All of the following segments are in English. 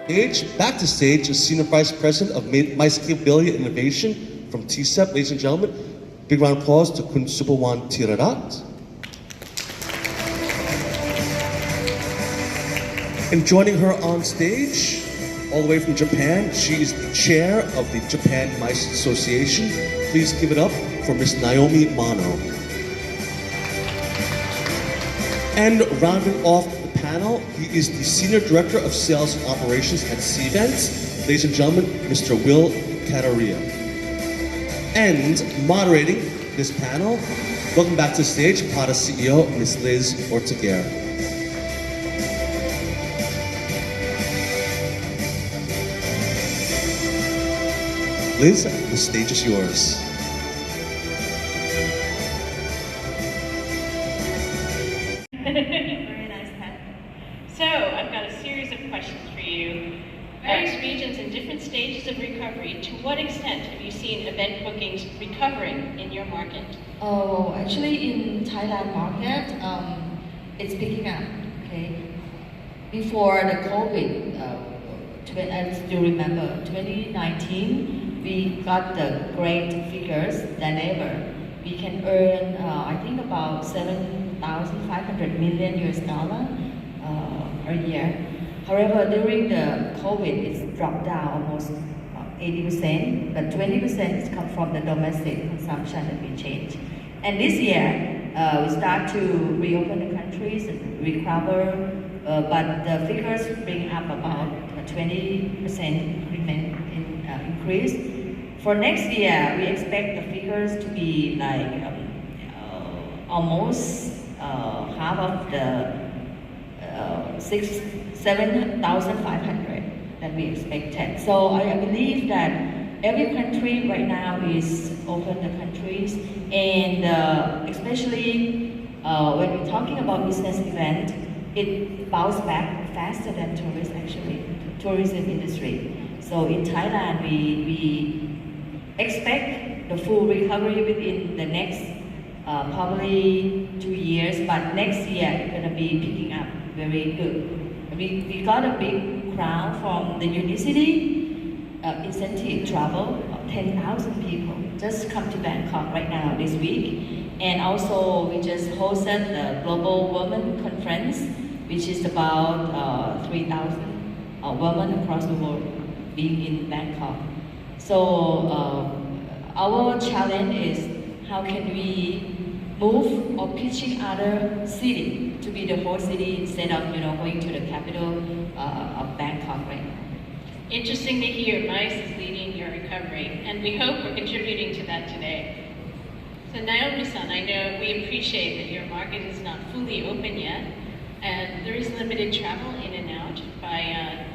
Back to stage, Senior Vice President of Mice Capability and Innovation from TCEB, ladies and gentlemen. Big round of applause to Kun Supawan Teerarat. And joining her on stage, all the way from Japan, she is the chair of the Japan Mice Association. Please give it up for Miss Naomi Mano. And rounding off the panel, he is the Senior Director of Sales and Operations at Cvent. Ladies and gentlemen, Mr. Will Kataria. And moderating this panel, welcome back to the stage, PATA CEO, Ms. Liz Ortiguera. Liz, the stage is yours. Very nice, Pat. So, I've got a series of questions for you. Various regions in different stages of recovery. To what extent have you seen event bookings recovering in your market? Oh, actually in Thailand market, it's picking up, okay? Before the COVID, I still remember, 2019, we got the great figures than ever. We can earn, I think about 7,500 million US dollar a year. However, during the COVID, it's dropped down almost 80%, but 20% is come from the domestic consumption that we changed. And this year, we start to reopen the countries and recover, but the figures bring up about a 20% increase. For next year, we expect the figures to be like almost half of the 7,500 that we expected. So I believe that every country right now is open the countries, and especially when we're talking about business event, it bounced back faster than tourists actually, tourism industry. So in Thailand, we expect the full recovery within the next probably 2 years, but next year it's going to be picking up very good. We got a big crowd from the university, incentive travel, 10,000 people just come to Bangkok right now this week. And also we just hosted the Global Women Conference, which is about 3,000 women across the world being in Bangkok. So our challenge is how can we move or pitching other city to be the host city instead of going to the capital of Bangkok right now. Interesting to hear MICE is leading your recovery, and we hope we're contributing to that today. So Naomi-san, I know we appreciate that your market is not fully open yet, and there is limited travel in and out by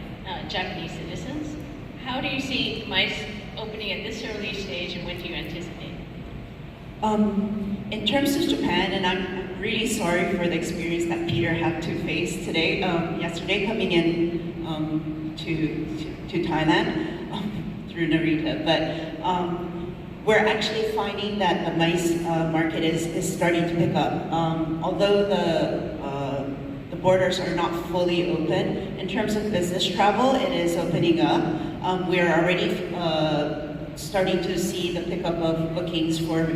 Japanese citizens. How do you see MICE opening at this early stage, and what do you anticipate? In terms of Japan, and I'm really sorry for the experience that Peter had to face today, yesterday coming in to Thailand through Narita, but we're actually finding that the MICE market is starting to pick up. Although the borders are not fully open, in terms of business travel, it is opening up. We're already starting to see the pickup of bookings for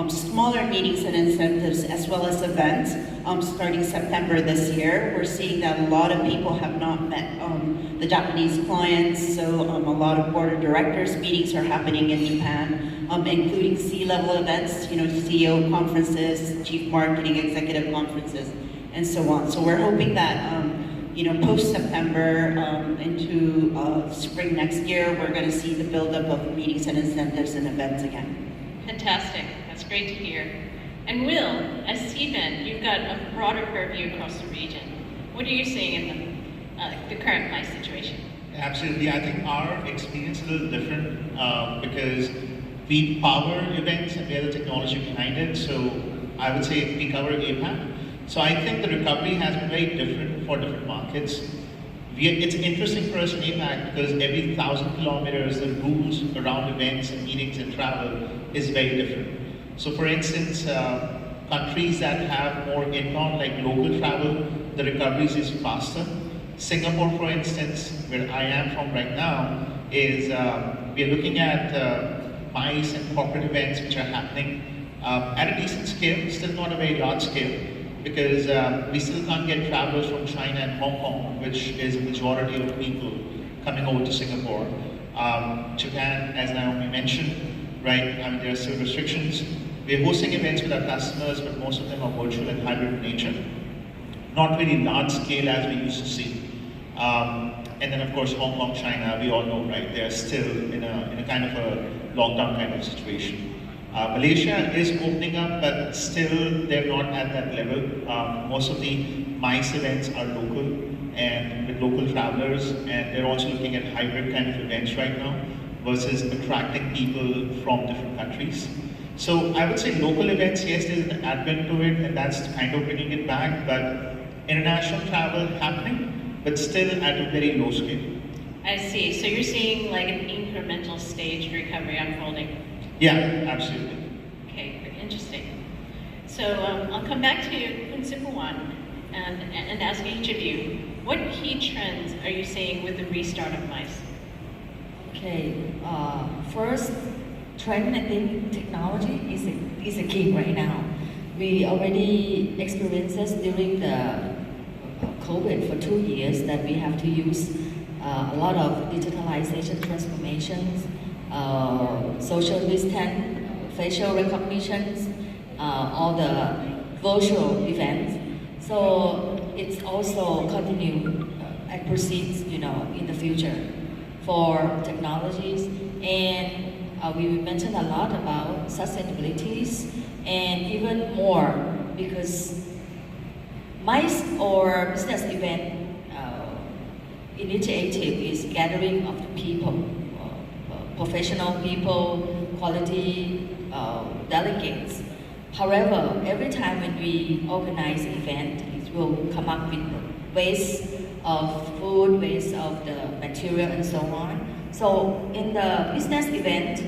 smaller meetings and incentives as well as events starting September this year. We're seeing that a lot of people have not met the Japanese clients, so a lot of board of directors meetings are happening in Japan, including C-level events, CEO conferences, chief marketing executive conferences, and so on. So we're hoping that post-September into spring next year, we're going to see the buildup of meetings and incentives and events again. Fantastic. That's great to hear. And Will, as Cvent, you've got a broader purview across the region. What are you seeing in the current MICE situation? Absolutely. I think our experience is a little different because we power events and we have the technology behind it. So I would say we cover APAC. So I think the recovery has been very different for different markets. It's interesting for us in APAC because every 1,000 kilometers, the rules around events and meetings and travel is very different. So for instance, countries that have more inbound, like local travel, the recovery is faster. Singapore, for instance, where I am from right now, is we are looking at MICE and corporate events which are happening at a decent scale, still not a very large scale, because we still can't get travelers from China and Hong Kong, which is a majority of people coming over to Singapore. Japan, as Naomi mentioned, right, I mean, there are still restrictions. We're hosting events with our customers, but most of them are virtual and hybrid in nature. Not really large scale as we used to see. And then of course Hong Kong, China, we all know, right, they're still in a kind of a lockdown kind of situation. Malaysia is opening up, but still they're not at that level. Most of the MICE events are local and with local travelers, and they're also looking at hybrid kind of events right now versus attracting people from different countries. So I would say local events, yes, there's an advent to it, and that's kind of bringing it back, but international travel happening, but still at a very low scale. I see. So you're seeing like an incremental staged recovery unfolding. Yeah, absolutely. Okay, very interesting. So I'll come back to you, Supawan, and ask each of you, what key trends are you seeing with the restart of MICE? Okay, first trend, I think technology is a key right now. We already experienced this during the COVID for 2 years that we have to use a lot of digitalization transformations, social distance, facial recognitions, all the virtual events. So it's also continue and proceeds, in the future for technologies. And we mentioned a lot about sustainabilities and even more because MICE or business event initiative is gathering of the people, professional people, quality delegates. However, every time when we organize an event, it will come up with waste of food, waste of the material and so on. So in the business event,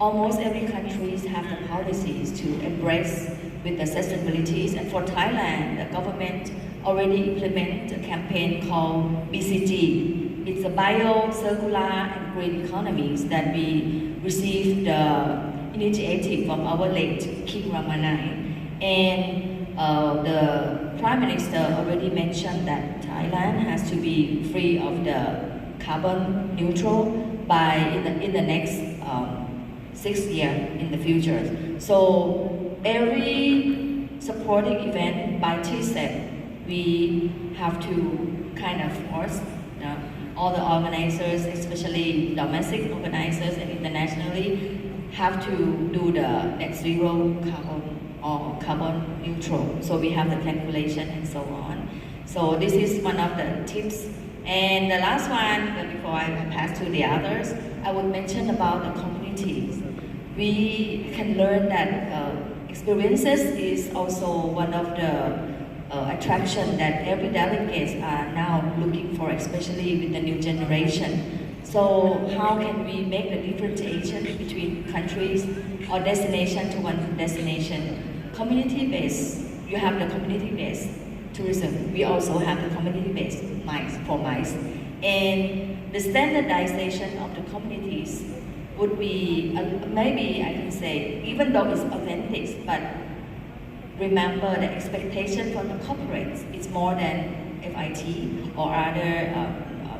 almost every country have the policies to embrace with the sustainabilities. And for Thailand, the government already implemented a campaign called BCG. It's a bio, circular, and green economies that we received the initiative from our late King Ramanai. And the Prime Minister already mentioned that Thailand has to be free of the carbon neutral by in the next 6 years in the future. So every supporting event by TCEB, we have to kind of force all the organizers, especially domestic organizers and internationally, have to do the net zero carbon or carbon neutral. So we have the calculation and so on. So this is one of the tips. And the last one, before I pass to the others, I would mention about the communities. We can learn that experiences is also one of the attraction that every delegates are now looking for, especially with the new generation. So how can we make the differentiation between countries or destination to one destination? Community-based, you have the community-based tourism. We also have the community-based MICE for MICE. And the standardization of the communities would be, maybe I can say, even though it's authentic, but remember the expectation from the corporates is more than FIT or other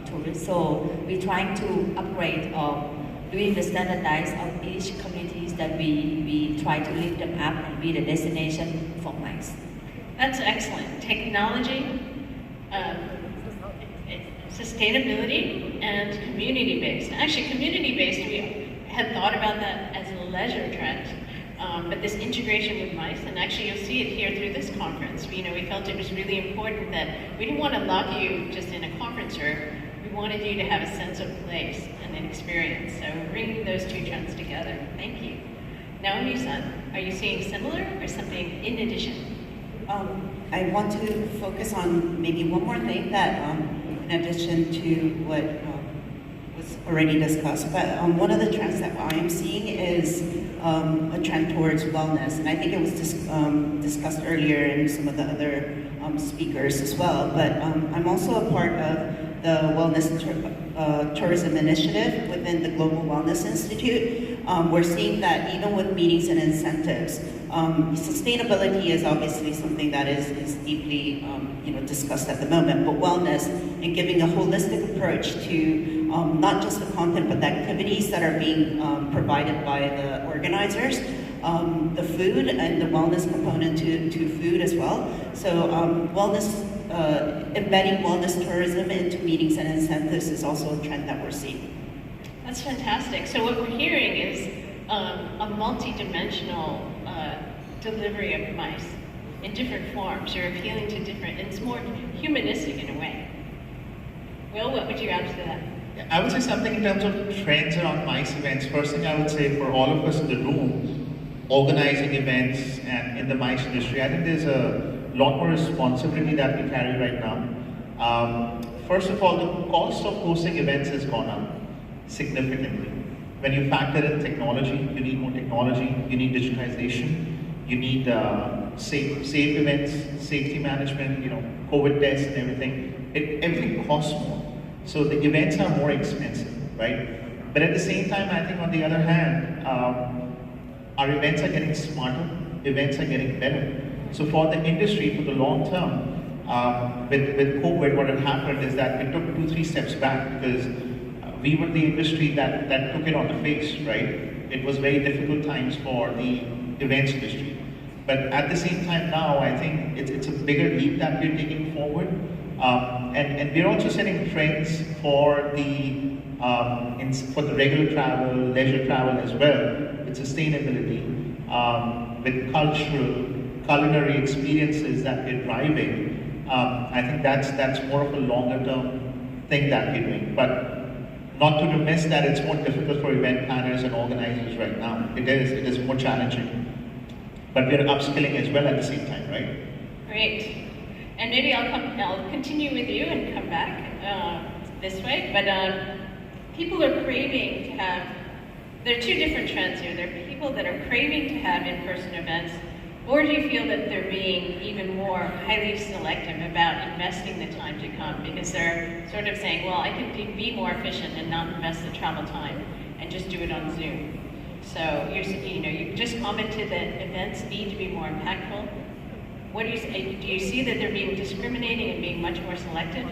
tourists. So we're trying to upgrade or doing the standardized of each communities that we try to lift them up and be the destination for MICE. That's excellent. Technology, sustainability, and community-based. Actually, community-based, we had thought about that as a leisure trend. But this integration with MICE, and actually you'll see it here through this conference, we felt it was really important that we didn't want to lock you just in a conference room. We wanted you to have a sense of place and an experience. So we're bringing those two trends together. Thank you. Naomi-san, are you seeing similar or something in addition? I want to focus on maybe one more thing that, in addition to what was already discussed, but one of the trends that I am seeing is a trend towards wellness, and I think it was discussed earlier in some of the other speakers as well. But I'm also a part of the Wellness Tourism Initiative within the Global Wellness Institute. We're seeing that even with meetings and incentives, sustainability is obviously something that is deeply discussed at the moment, but wellness and giving a holistic approach to not just the content but the activities that are being provided by the organizers, the food and the wellness component to food as well. So embedding wellness tourism into meetings and incentives is also a trend that we're seeing. That's fantastic. So what we're hearing is a multi-dimensional delivery of MICE in different forms. You're appealing to different, and it's more humanistic in a way. Will, what would you add to that? I would say something in terms of trends around MICE events. First thing I would say for all of us in the room, organizing events and in the MICE industry, I think there's a lot more responsibility that we carry right now. First of all, the cost of hosting events has gone up significantly. When you factor in technology, you need more technology, you need digitization, you need safe events, safety management, COVID tests and everything. Everything costs more. So the events are more expensive, right? But at the same time, I think on the other hand, our events are getting smarter, events are getting better. So for the industry, for the long term, with COVID, what had happened is that we took 2-3 steps back because we were the industry that took it on the face, right? It was very difficult times for the events industry. But at the same time now, I think it's a bigger leap that we're taking forward. And we're also setting trends for the regular travel, leisure travel as well, with sustainability, with cultural, culinary experiences that we're driving. I think that's more of a longer term thing that we're doing. But not to remiss that it's more difficult for event planners and organizers right now. It is more challenging. But we're upskilling as well at the same time, right? Great. And maybe I'll continue with you and come back this way. But people are craving to have, there are two different trends here. There are people that are craving to have in-person events, or do you feel that they're being even more highly selective about investing the time to come because they're sort of saying, well, I can be more efficient and not invest the travel time and just do it on Zoom. So you just commented that events need to be more impactful. What do you say? Do you see that they're being discriminating and being much more selective?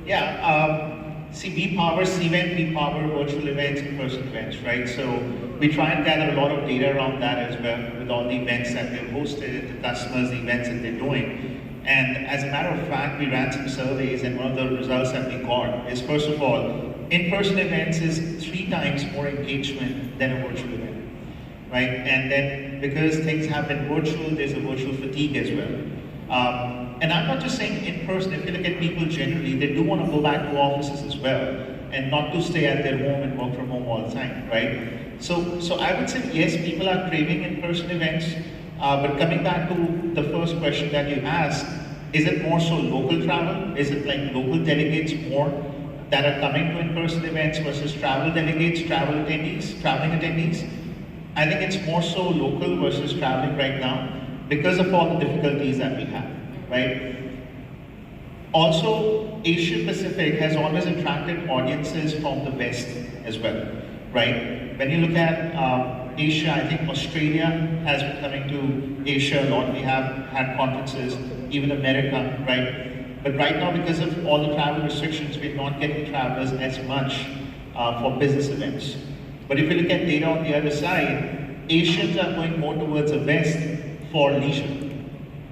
Yeah. See, we power Cvent, we power virtual events, in-person events, right? So we try and gather a lot of data around that as well with all the events that they've hosted, the customers, the events that they're doing. And as a matter of fact, we ran some surveys and one of the results that we got is, first of all, in-person events is 3 times more engagement than a virtual event, right? And then because things have been virtual, there's a virtual fatigue as well. And I'm not just saying in person, if you look at people generally, they do want to go back to offices as well and not to stay at their home and work from home all the time, right? So I would say, yes, people are craving in-person events, but coming back to the first question that you asked, is it more so local travel? Is it like local delegates more that are coming to in-person events versus travel delegates, traveling attendees? I think it's more so local versus traveling right now because of all the difficulties that we have, right? Also, Asia Pacific has always attracted audiences from the West as well, right? When you look at Asia, I think Australia has been coming to Asia a lot. We have had conferences, even America, right? But right now, because of all the travel restrictions, we're not getting travelers as much for business events. But if you look at data on the other side, Asians are going more towards the West for leisure.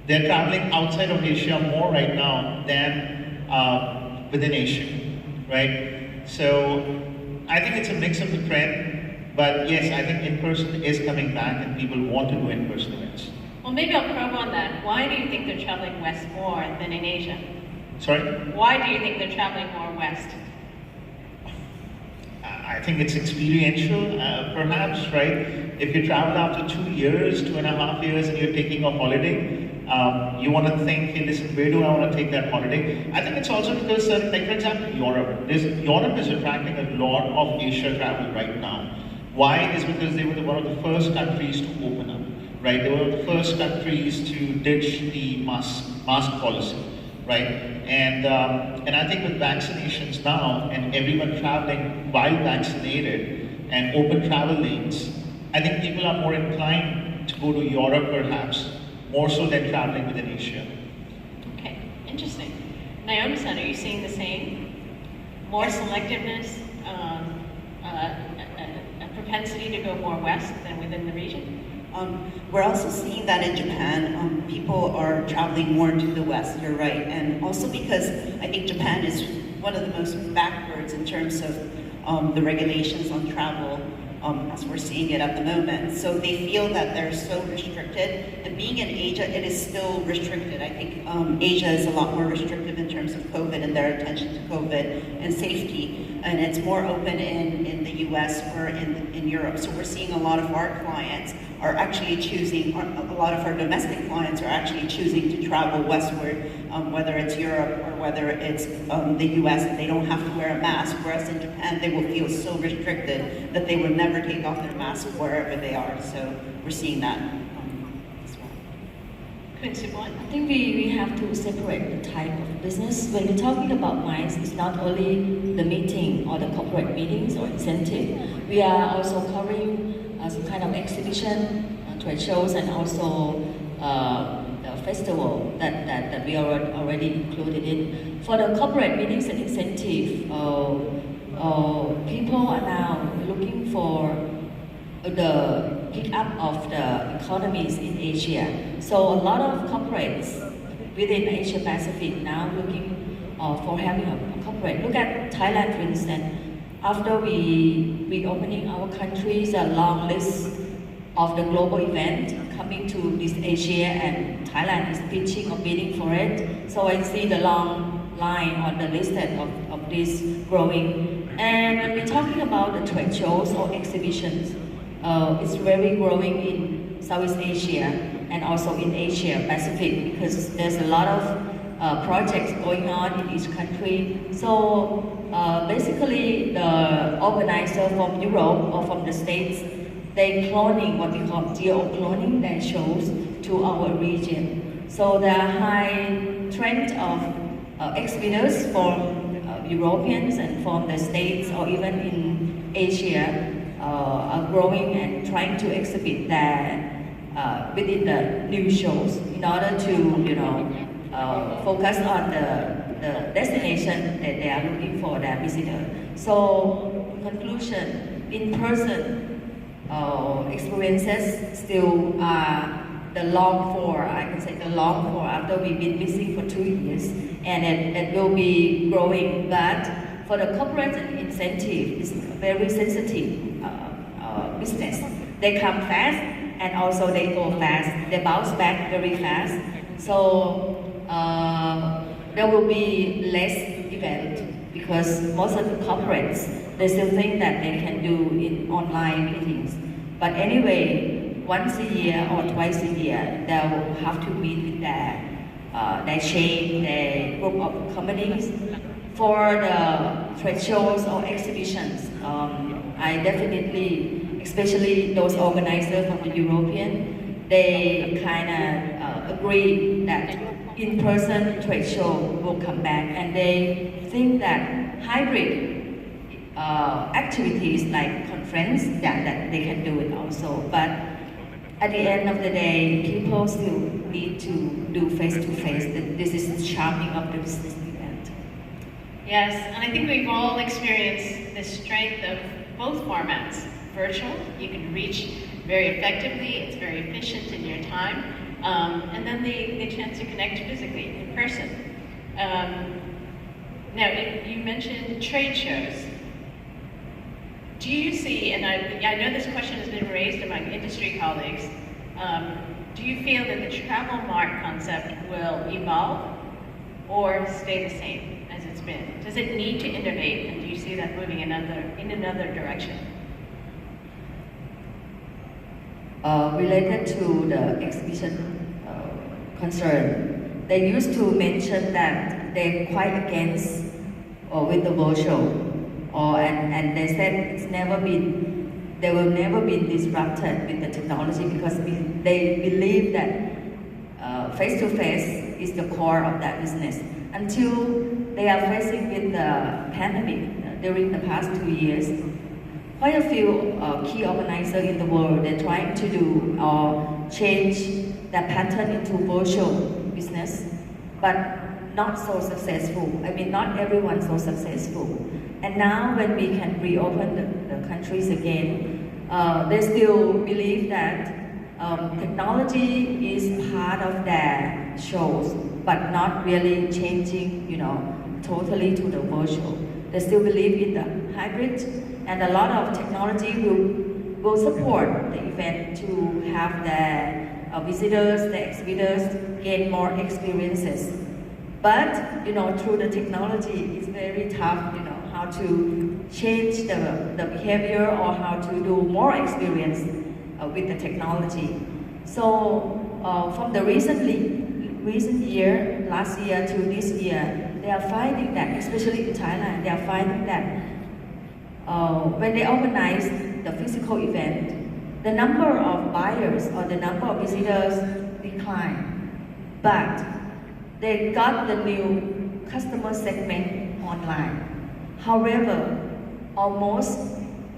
They're traveling outside of Asia more right now than within Asia, right? So I think it's a mix of the trend, but yes, I think in-person is coming back and people want to do in-person events. Well, maybe I'll probe on that. Why do you think they're traveling west more than in Asia? Sorry? Why do you think they're traveling more west? I think it's experiential, perhaps, right? If you travel after 2 years, 2.5 years, and you're taking a holiday, you want to think, hey, listen, where do I want to take that holiday? I think it's also because, like for example, Europe is attracting a lot of Asia travel right now. Why? Is because they were one of the first countries to open up. right? They were one of the first countries to ditch the mask policy, right? And I think with vaccinations now and everyone traveling while vaccinated and open travel lanes, I think people are more inclined to go to Europe perhaps, more so than traveling within Asia. Okay, interesting. Naomi-san, are you seeing the same? More selectiveness, a propensity to go more west than within the region? We're also seeing that in Japan. People are traveling more to the west, you're right. And also because I think Japan is one of the most backwards in terms of the regulations on travel, as we're seeing it at the moment. So they feel that they're so restricted. And being in Asia, it is still restricted. I think Asia is a lot more restrictive in terms of COVID and their attention to COVID and safety. And it's more open in the US or in Europe. So we're seeing a lot of our clients are actually choosing, a lot of our domestic clients are actually choosing to travel westward, whether it's Europe or whether it's the US, and they don't have to wear a mask, whereas in Japan they will feel so restricted that they will never take off their mask wherever they are. So we're seeing that as well. I think we have to separate the type of business. When we're talking about MICE, it's not only the meeting or the corporate meetings or incentive. We are also covering some kind of exhibition, trade shows, and also the festival that we are already included in. For the corporate meetings and incentive, people are now looking for the pick up of the economies in Asia. So a lot of corporates within Asia Pacific now looking for having a corporate. Look at Thailand, for instance. After we reopening our countries, a long list of the global event coming to this Asia, and Thailand is pitching or bidding for it. So I see the long line on the list of this growing. And when we're talking about the trade shows or exhibitions, it's very growing in Southeast Asia and also in Asia Pacific, because there's a lot of projects going on in each country. So basically the organizer from Europe or from the States, they cloning, what we call geo-cloning, their shows to our region. So the high trend of exhibitors from Europeans and from the States or even in Asia are growing and trying to exhibit their within the new shows in order to focus on the destination that they are looking for their visitor. So in conclusion, in-person experiences still are the long for, I can say the long for, after we've been missing for 2 years, and it will be growing. But for the corporate incentive, it's a very sensitive business. They come fast and also they go fast. They bounce back very fast. So there will be less event because most of the corporates, they still think that they can do in online meetings. But anyway, once a year or twice a year, they will have to meet with their chain, their group of companies. For the trade shows or exhibitions, I definitely, especially those organizers from the European, they kind of agree that in-person trade show will come back, and they think that hybrid activities like conference, that they can do it also. But at the end of the day, people still need to do face-to-face. This is the charming of the business event. Yes, and I think we've all experienced the strength of both formats. Virtual, you can reach very effectively, it's very efficient in your time, and then the chance to connect physically, in person. Now, you mentioned trade shows. Do you see, and I know this question has been raised among industry colleagues, do you feel that the travel mart concept will evolve or stay the same as it's been? Does it need to innovate, and do you see that moving in another direction? Related to the exhibition concern, they used to mention that they're quite against with the virtual, and they said it's never been they will never be disrupted with the technology because they believe that face-to-face is the core of that business. Until they are facing with the pandemic during the past 2 years, quite a few key organizers in the world, they're trying to do or change that pattern into virtual business, but not so successful. I mean, not everyone so successful. And now when we can reopen the countries again, they still believe that technology is part of their shows, but not really changing, totally to the virtual. They still believe in the hybrid, and a lot of technology will support the event to have their visitors, the exhibitors gain more experiences. But through the technology, it's very tough. How to change the behavior or how to do more experience with the technology. So from the recent year, last year to this year, they are finding that, especially in Thailand, they are finding that when they organize the physical event, the number of buyers or the number of visitors decline, but they got the new customer segment online. However, almost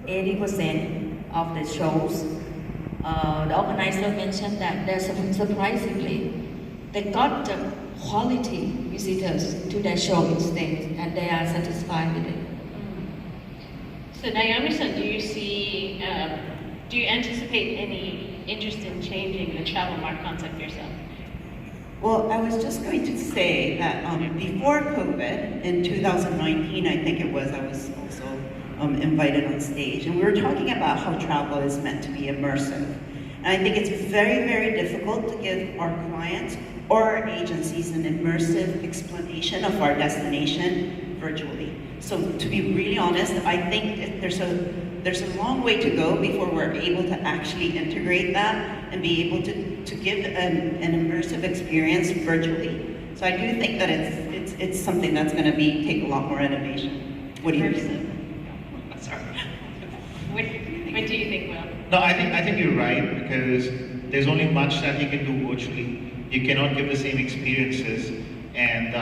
80% of the shows, the organizer mentioned that surprisingly, they got the quality visitors to their show instead, and they are satisfied with it. So Naomi-san, do you anticipate any interest in changing the travel mart concept yourself? Well, I was just going to say that before COVID, in 2019, I think it was, I was also invited on stage, and we were talking about how travel is meant to be immersive. And I think it's very, very difficult to give our clients or our agencies an immersive explanation of our destination virtually. So to be really honest, I think there's a long way to go before we're able to actually integrate that and be able to give an immersive experience virtually. So I do think that it's something that's going to take a lot more innovation. What do you think? Sorry. What do you think, Will? No, I think you're right, because there's only much that you can do virtually. You cannot give the same experiences, and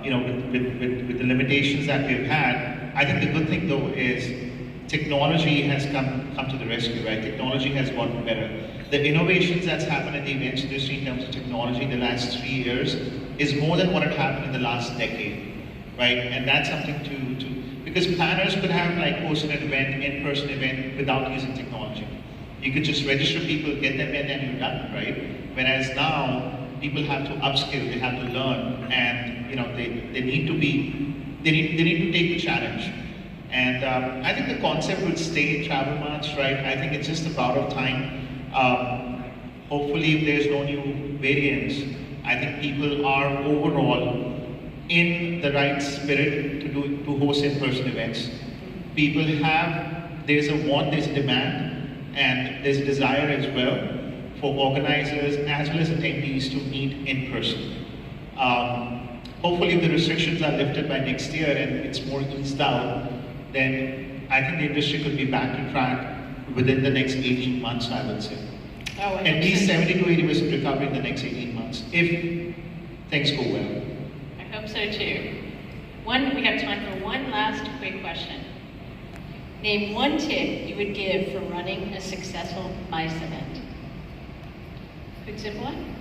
with the limitations that we've had, I think the good thing though is technology has come to the rescue, right? Technology has gotten better. The innovations that's happened in the events industry in terms of technology in the last 3 years is more than what had happened in the last decade, right? And that's something because planners could have host an event, in-person event, without using technology. You could just register people, get them in, and you're done, right? Whereas now, people have to upskill, they have to learn, and they need to take the challenge. And I think the concept will stay in travel marts, right? I think it's just about of time. Hopefully, if there's no new variants, I think people are overall in the right spirit to host in-person events. People there's a want, there's a demand, and there's a desire as well for organizers as well as attendees to meet in person. Hopefully, if the restrictions are lifted by next year and it's more eased out, then I think the industry could be back to track within the next 18 months, I would say. At least 70 to 80% recovery in the next 18 months, if things go well. I hope so too. We have time for one last quick question. Name one tip you would give for running a successful MICE event. Quick, simple one?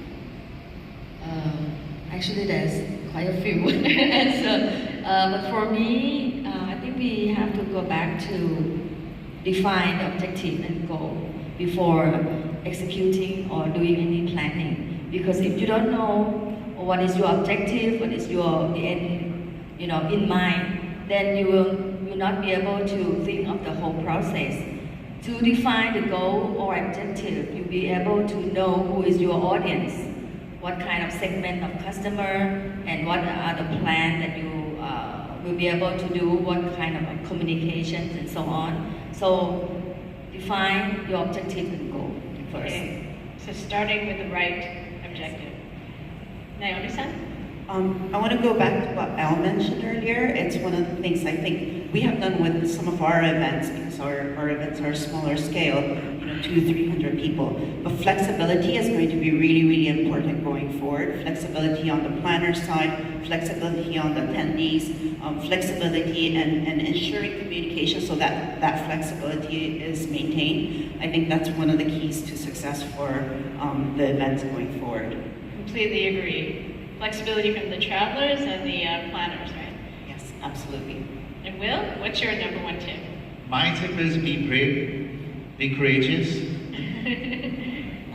Actually, there's quite a few answers. But for me, I think we have to go back to define the objective and goal before executing or doing any planning. Because if you don't know what is your objective, what is your end, in mind, then you will not be able to think of the whole process. To define the goal or objective, you'll be able to know who is your audience, what kind of segment of customer, and what are the plans that you will be able to do, what kind of communications and so on. So define your objective and goal first. Okay. So starting with the right objective. Naomi-san? I want to go back to what Al mentioned earlier. It's one of the things I think we have done with some of our events, because our events are smaller scale, 200-300 people. But flexibility is going to be really, really important going forward. Flexibility on the planner side, flexibility on the attendees, flexibility and ensuring communication so that that flexibility is maintained. I think that's one of the keys to success for the events going forward. Completely agree. Flexibility from the travelers and the planners, right? Yes, absolutely. And Will, what's your number one tip? My tip is be brave, be courageous,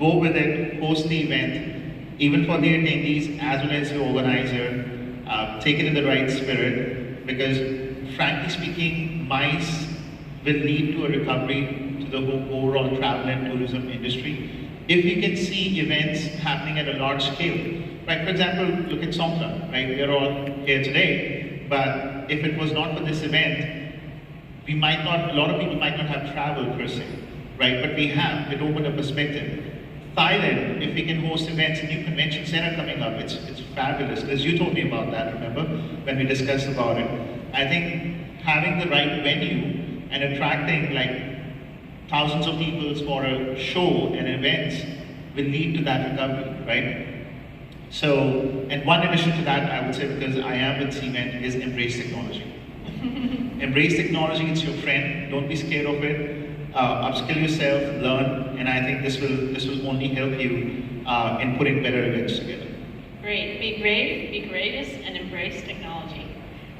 go with it, host the event, even for the attendees as well as the organizer, take it in the right spirit, because frankly speaking, MICE will lead to a recovery to the overall travel and tourism industry. If you can see events happening at a large scale, right? For example, look at Songkran, right? We are all here today, but if it was not for this event, a lot of people might not have traveled per se, right? But we have, it opened a perspective. Thailand, if we can host events, a new convention center coming up, it's fabulous, because you told me about that, remember, when we discussed about it. I think having the right venue and attracting like thousands of people for a show and events will lead to that recovery, right? So, and one addition to that, I would say, because I am with Cvent, is embrace technology. Embrace technology, it's your friend, don't be scared of it. Upskill yourself, learn, and I think this will only help you in putting better events together. Great. Be brave, be courageous, and embrace technology.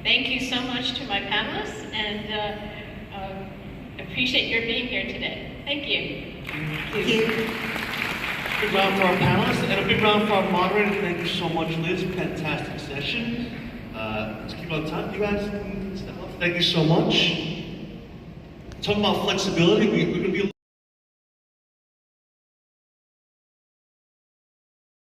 Thank you so much to my panelists, and appreciate your being here today. Thank you. Thank you. Big round for our panelists, and a big round for our moderator. Thank you so much, Liz. Fantastic session. Let's keep on time. You guys, step up. Thank you so much. Talking about flexibility, we're going to be